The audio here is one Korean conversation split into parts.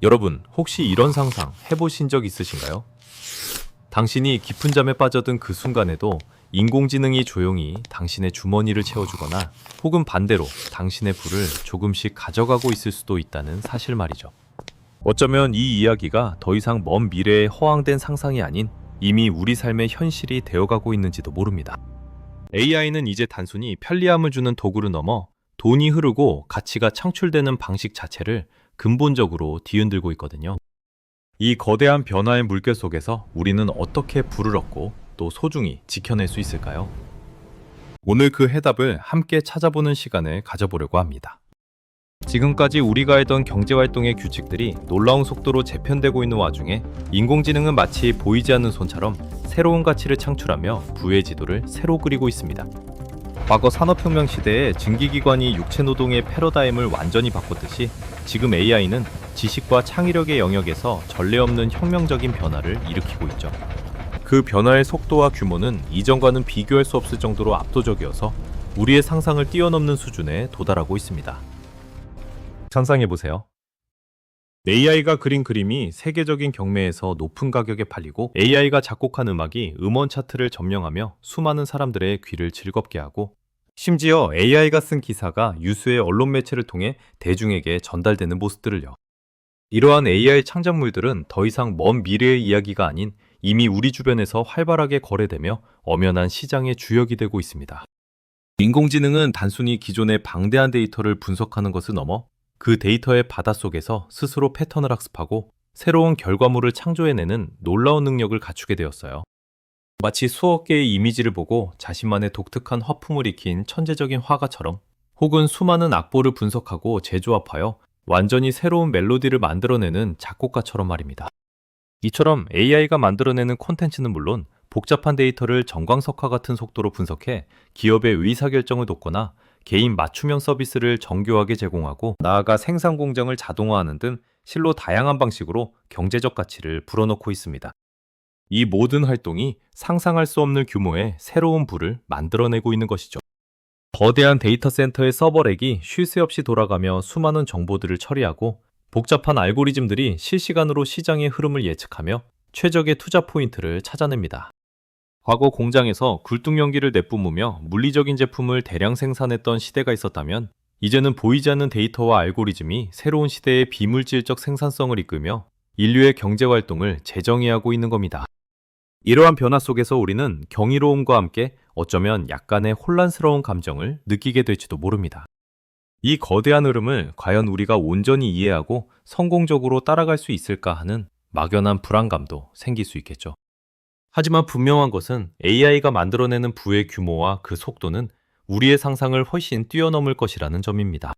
여러분, 혹시 이런 상상 해보신 적 있으신가요? 당신이 깊은 잠에 빠져든 그 순간에도 인공지능이 조용히 당신의 주머니를 채워주거나 혹은 반대로 당신의 부를 조금씩 가져가고 있을 수도 있다는 사실 말이죠. 어쩌면 이 이야기가 더 이상 먼 미래의 허황된 상상이 아닌 이미 우리 삶의 현실이 되어가고 있는지도 모릅니다. AI는 이제 단순히 편리함을 주는 도구를 넘어 돈이 흐르고 가치가 창출되는 방식 자체를 근본적으로 뒤흔들고 있거든요. 이 거대한 변화의 물결 속에서 우리는 어떻게 부를 얻고 또 소중히 지켜낼 수 있을까요? 오늘 그 해답을 함께 찾아보는 시간을 가져보려고 합니다. 지금까지 우리가 알던 경제활동의 규칙들이 놀라운 속도로 재편되고 있는 와중에 인공지능은 마치 보이지 않는 손처럼 새로운 가치를 창출하며 부의 지도를 새로 그리고 있습니다. 과거 산업혁명 시대에 증기기관이 육체노동의 패러다임을 완전히 바꿨듯이 지금 AI는 지식과 창의력의 영역에서 전례 없는 혁명적인 변화를 일으키고 있죠. 그 변화의 속도와 규모는 이전과는 비교할 수 없을 정도로 압도적이어서 우리의 상상을 뛰어넘는 수준에 도달하고 있습니다. 상상해보세요. AI가 그린 그림이 세계적인 경매에서 높은 가격에 팔리고 AI가 작곡한 음악이 음원 차트를 점령하며 수많은 사람들의 귀를 즐겁게 하고 심지어 AI가 쓴 기사가 유수의 언론 매체를 통해 대중에게 전달되는 모습들을요. 이러한 AI 창작물들은 더 이상 먼 미래의 이야기가 아닌 이미 우리 주변에서 활발하게 거래되며 엄연한 시장의 주역이 되고 있습니다. 인공지능은 단순히 기존의 방대한 데이터를 분석하는 것을 넘어 그 데이터의 바닷속에서 스스로 패턴을 학습하고 새로운 결과물을 창조해내는 놀라운 능력을 갖추게 되었어요. 마치 수억 개의 이미지를 보고 자신만의 독특한 화풍을 익힌 천재적인 화가처럼 혹은 수많은 악보를 분석하고 재조합하여 완전히 새로운 멜로디를 만들어내는 작곡가처럼 말입니다. 이처럼 AI가 만들어내는 콘텐츠는 물론 복잡한 데이터를 정광석화 같은 속도로 분석해 기업의 의사결정을 돕거나 개인 맞춤형 서비스를 정교하게 제공하고 나아가 생산 공정을 자동화하는 등 실로 다양한 방식으로 경제적 가치를 불어넣고 있습니다. 이 모든 활동이 상상할 수 없는 규모의 새로운 부를 만들어내고 있는 것이죠. 거대한 데이터 센터의 서버렉이 쉴 새 없이 돌아가며 수많은 정보들을 처리하고 복잡한 알고리즘들이 실시간으로 시장의 흐름을 예측하며 최적의 투자 포인트를 찾아냅니다. 과거 공장에서 굴뚝연기를 내뿜으며 물리적인 제품을 대량 생산했던 시대가 있었다면 이제는 보이지 않는 데이터와 알고리즘이 새로운 시대의 비물질적 생산성을 이끌며 인류의 경제활동을 재정의하고 있는 겁니다. 이러한 변화 속에서 우리는 경이로움과 함께 어쩌면 약간의 혼란스러운 감정을 느끼게 될지도 모릅니다. 이 거대한 흐름을 과연 우리가 온전히 이해하고 성공적으로 따라갈 수 있을까 하는 막연한 불안감도 생길 수 있겠죠. 하지만 분명한 것은 AI가 만들어내는 부의 규모와 그 속도는 우리의 상상을 훨씬 뛰어넘을 것이라는 점입니다.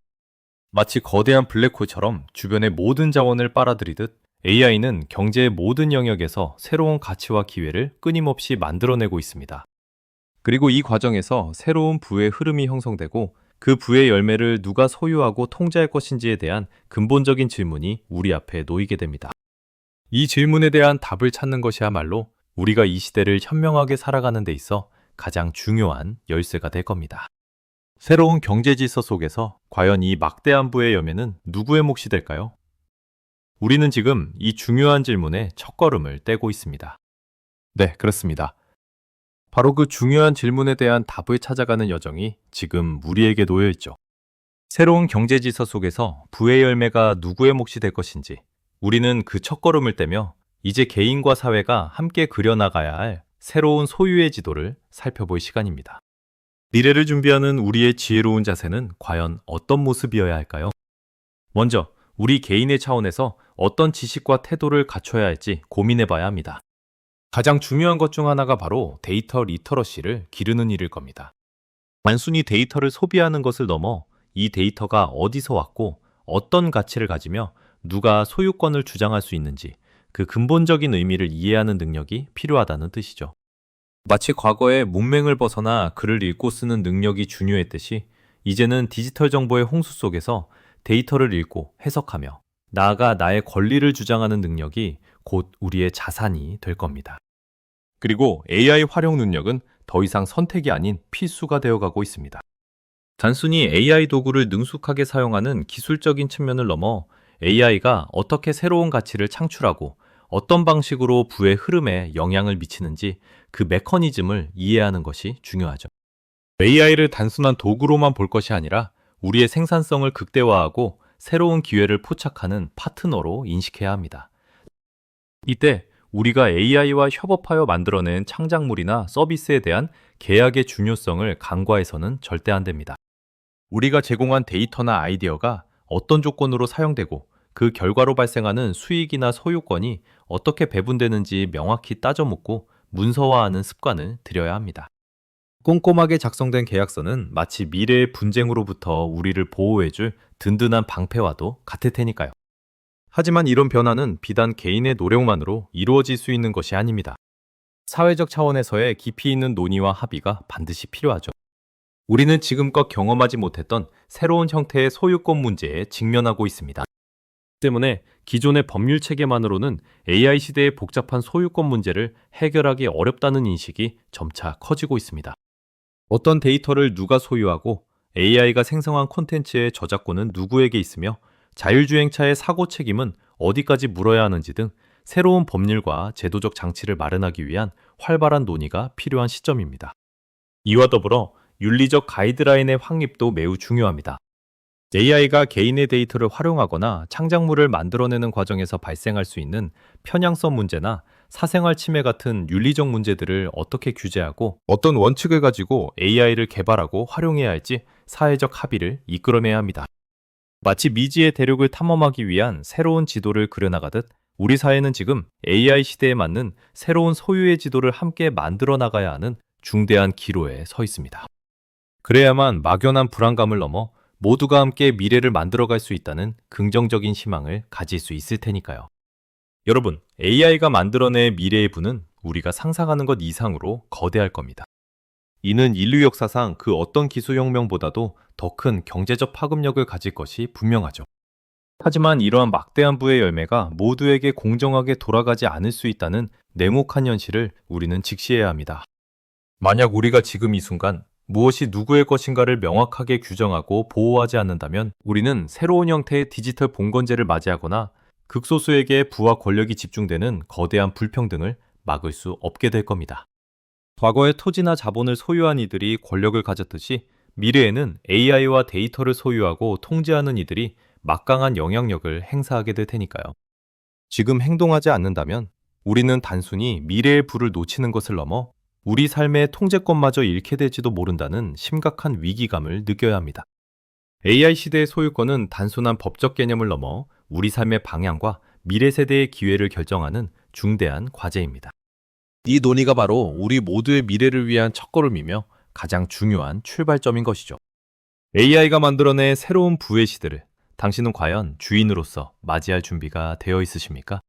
마치 거대한 블랙홀처럼 주변의 모든 자원을 빨아들이듯 AI는 경제의 모든 영역에서 새로운 가치와 기회를 끊임없이 만들어내고 있습니다. 그리고 이 과정에서 새로운 부의 흐름이 형성되고 그 부의 열매를 누가 소유하고 통제할 것인지에 대한 근본적인 질문이 우리 앞에 놓이게 됩니다. 이 질문에 대한 답을 찾는 것이야말로 우리가 이 시대를 현명하게 살아가는 데 있어 가장 중요한 열쇠가 될 겁니다. 새로운 경제 질서 속에서 과연 이 막대한 부의 열매는 누구의 몫이 될까요? 우리는 지금 이 중요한 질문에 첫걸음을 떼고 있습니다. 네, 그렇습니다. 바로 그 중요한 질문에 대한 답을 찾아가는 여정이 지금 우리에게 놓여 있죠. 새로운 경제 질서 속에서 부의 열매가 누구의 몫이 될 것인지 우리는 그 첫걸음을 떼며 이제 개인과 사회가 함께 그려나가야 할 새로운 소유의 지도를 살펴볼 시간입니다. 미래를 준비하는 우리의 지혜로운 자세는 과연 어떤 모습이어야 할까요? 먼저 우리 개인의 차원에서 어떤 지식과 태도를 갖춰야 할지 고민해봐야 합니다. 가장 중요한 것 중 하나가 바로 데이터 리터러시를 기르는 일일 겁니다. 단순히 데이터를 소비하는 것을 넘어 이 데이터가 어디서 왔고 어떤 가치를 가지며 누가 소유권을 주장할 수 있는지 그 근본적인 의미를 이해하는 능력이 필요하다는 뜻이죠. 마치 과거에 문맹을 벗어나 글을 읽고 쓰는 능력이 중요했듯이 이제는 디지털 정보의 홍수 속에서 데이터를 읽고 해석하며 나아가 나의 권리를 주장하는 능력이 곧 우리의 자산이 될 겁니다. 그리고 AI 활용 능력은 더 이상 선택이 아닌 필수가 되어가고 있습니다. 단순히 AI 도구를 능숙하게 사용하는 기술적인 측면을 넘어 AI가 어떻게 새로운 가치를 창출하고 어떤 방식으로 부의 흐름에 영향을 미치는지 그 메커니즘을 이해하는 것이 중요하죠. AI를 단순한 도구로만 볼 것이 아니라 우리의 생산성을 극대화하고 새로운 기회를 포착하는 파트너로 인식해야 합니다. 이때 우리가 AI와 협업하여 만들어낸 창작물이나 서비스에 대한 계약의 중요성을 간과해서는 절대 안 됩니다. 우리가 제공한 데이터나 아이디어가 어떤 조건으로 사용되고 그 결과로 발생하는 수익이나 소유권이 어떻게 배분되는지 명확히 따져 묻고 문서화하는 습관을 들여야 합니다. 꼼꼼하게 작성된 계약서는 마치 미래의 분쟁으로부터 우리를 보호해줄 든든한 방패와도 같을 테니까요. 하지만 이런 변화는 비단 개인의 노력만으로 이루어질 수 있는 것이 아닙니다. 사회적 차원에서의 깊이 있는 논의와 합의가 반드시 필요하죠. 우리는 지금껏 경험하지 못했던 새로운 형태의 소유권 문제에 직면하고 있습니다. 때문에 기존의 법률 체계만으로는 AI 시대의 복잡한 소유권 문제를 해결하기 어렵다는 인식이 점차 커지고 있습니다. 어떤 데이터를 누가 소유하고 AI가 생성한 콘텐츠의 저작권은 누구에게 있으며 자율주행차의 사고 책임은 어디까지 물어야 하는지 등 새로운 법률과 제도적 장치를 마련하기 위한 활발한 논의가 필요한 시점입니다. 이와 더불어 윤리적 가이드라인의 확립도 매우 중요합니다. AI가 개인의 데이터를 활용하거나 창작물을 만들어내는 과정에서 발생할 수 있는 편향성 문제나 사생활 침해 같은 윤리적 문제들을 어떻게 규제하고 어떤 원칙을 가지고 AI를 개발하고 활용해야 할지 사회적 합의를 이끌어내야 합니다. 마치 미지의 대륙을 탐험하기 위한 새로운 지도를 그려나가듯 우리 사회는 지금 AI 시대에 맞는 새로운 소유의 지도를 함께 만들어 나가야 하는 중대한 기로에 서 있습니다. 그래야만 막연한 불안감을 넘어 모두가 함께 미래를 만들어갈 수 있다는 긍정적인 희망을 가질 수 있을 테니까요. 여러분, AI가 만들어낸 미래의 부는 우리가 상상하는 것 이상으로 거대할 겁니다. 이는 인류 역사상 그 어떤 기술혁명보다도 더 큰 경제적 파급력을 가질 것이 분명하죠. 하지만 이러한 막대한 부의 열매가 모두에게 공정하게 돌아가지 않을 수 있다는 냉혹한 현실을 우리는 직시해야 합니다. 만약 우리가 지금 이 순간 무엇이 누구의 것인가를 명확하게 규정하고 보호하지 않는다면 우리는 새로운 형태의 디지털 봉건제를 맞이하거나 극소수에게 부와 권력이 집중되는 거대한 불평등을 막을 수 없게 될 겁니다. 과거에 토지나 자본을 소유한 이들이 권력을 가졌듯이 미래에는 AI와 데이터를 소유하고 통제하는 이들이 막강한 영향력을 행사하게 될 테니까요. 지금 행동하지 않는다면 우리는 단순히 미래의 부를 놓치는 것을 넘어 우리 삶의 통제권마저 잃게 될지도 모른다는 심각한 위기감을 느껴야 합니다. AI 시대의 소유권은 단순한 법적 개념을 넘어 우리 삶의 방향과 미래 세대의 기회를 결정하는 중대한 과제입니다. 이 논의가 바로 우리 모두의 미래를 위한 첫걸음이며 가장 중요한 출발점인 것이죠. AI가 만들어낸 새로운 부의 시대를 당신은 과연 주인으로서 맞이할 준비가 되어 있으십니까?